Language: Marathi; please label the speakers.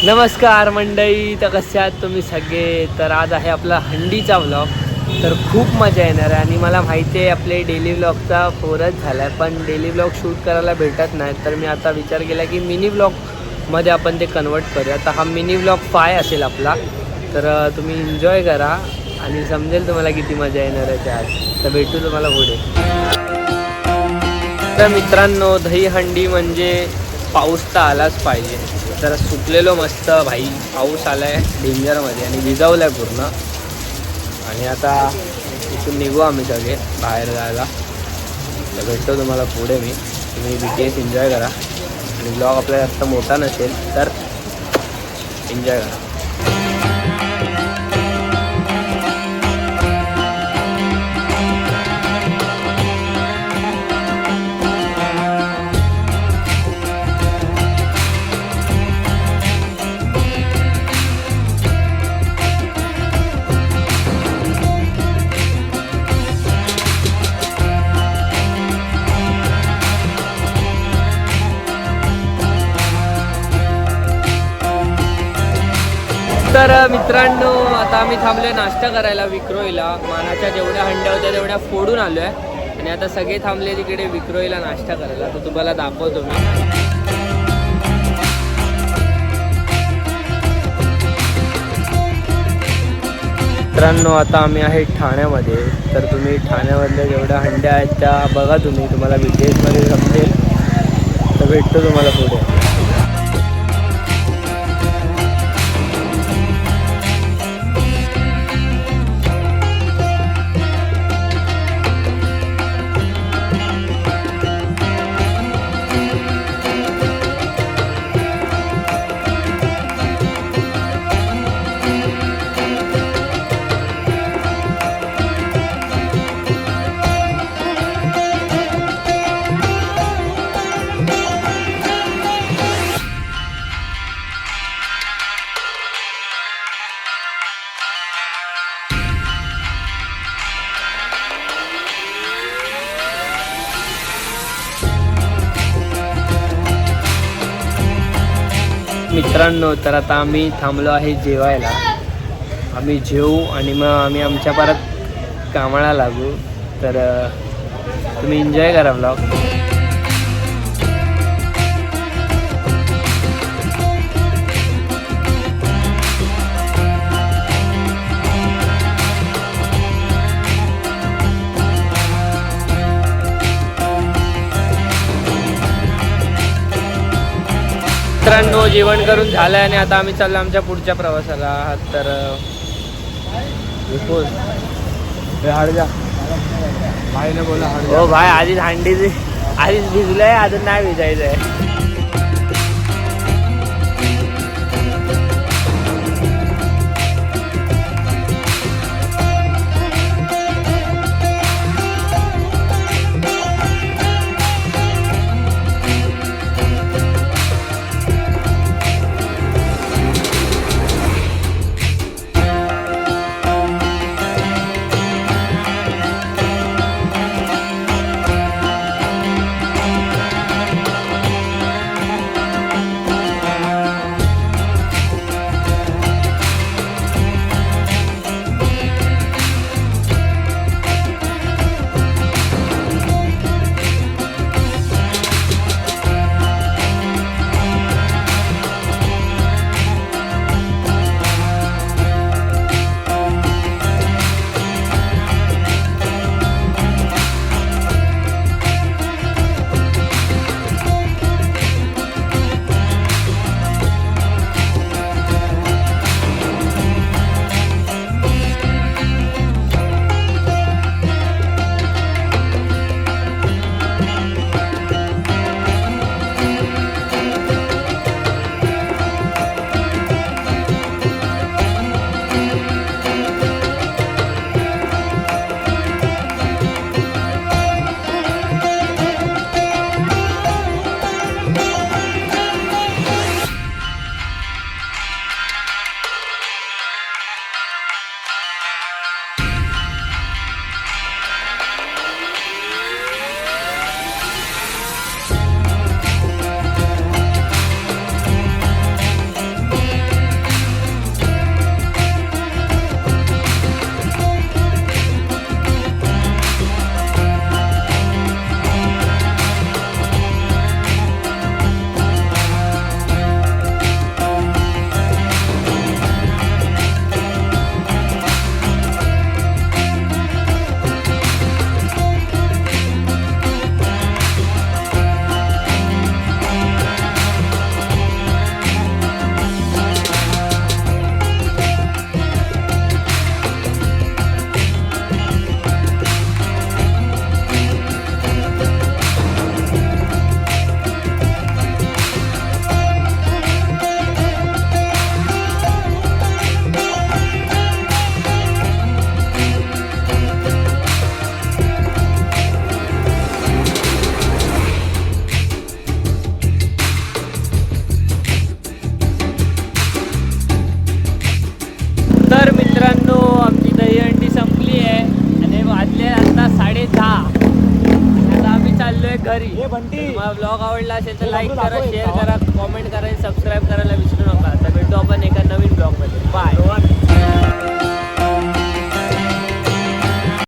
Speaker 1: नमस्कार मंडळी, तर कसे आहात तुम्ही सगळे. तर आज आहे आपला हंडीचा व्लॉग. तर खूप मजा येणार आहे आणि मला माहिती आहे आपले डेली व्लॉगचा फोरच झाला आहे, पण डेली व्लॉग शूट करायला भेटत नाही. तर मी आता विचार केला की मिनी व्लॉगमध्ये आपण ते कन्वर्ट करूया. तर हा मिनी व्लॉग 5 असेल आपला. तर तुम्ही एन्जॉय करा आणि समजेल तुम्हाला किती मजा येणार आहे ते आज. तर भेटू तुम्हाला पुढे. तर मित्रांनो, दहीहंडी म्हणजे पाऊस तर आलाच पाहिजे. जरा सुकलेलो मस्त भाई, पाऊस आला आहे डेंजरमध्ये आणि भिजवलं आहे पूर्ण. आणि आता इथून निघू आम्ही सगळे बाहेर जायला. तर भेटतो तुम्हाला पुढे मी. तुम्ही BTS एन्जॉय करा आणि ब्लॉग आपला जास्त मोठा नसेल तर एन्जॉय करा. तर मित्रांनो, आता आम्ही थांबलो आहे नाश्ता करायला विक्रोळीला. मानाच्या जेवढ्या हंड्या होत्या तेवढ्या फोडून आलो आहे आणि आता सगळे थांबले तिकडे विक्रोळीला नाश्ता करायला. तर तुम्हाला दाखवतो मी. मित्रांनो, आता आम्ही आहे ठाण्यामध्ये. तर तुम्ही ठाण्यामधल्या जेवढ्या हंड्या आहेत त्या बघा तुम्ही, तुम्हाला BTSमध्ये समजेल. तर भेटतो तुम्हाला पुढे. मित्रांनो, तर आता आम्ही थांबलो आहे जेवायला. आम्ही जेवू आणि मग आम्ही आमच्या परत कामाला लागू. तर तुम्ही एन्जॉय करा व्लॉग. मित्रांनो, जेवण करून झालं आणि आता आम्ही चाललो आमच्या पुढच्या प्रवासाला. तर हो भाई, आधीच हंडी आधीच भिजलंय, अजून नाही भिजायचं आहे.
Speaker 2: बंटी
Speaker 1: तुम्हाला ब्लॉग आवडला असेल तर
Speaker 2: हे
Speaker 1: लाईक
Speaker 2: बघू
Speaker 1: करा,
Speaker 2: दाखव
Speaker 1: शेअर
Speaker 2: एकदा.
Speaker 1: करा, कॉमेंट करा आणि सबस्क्राईब करायला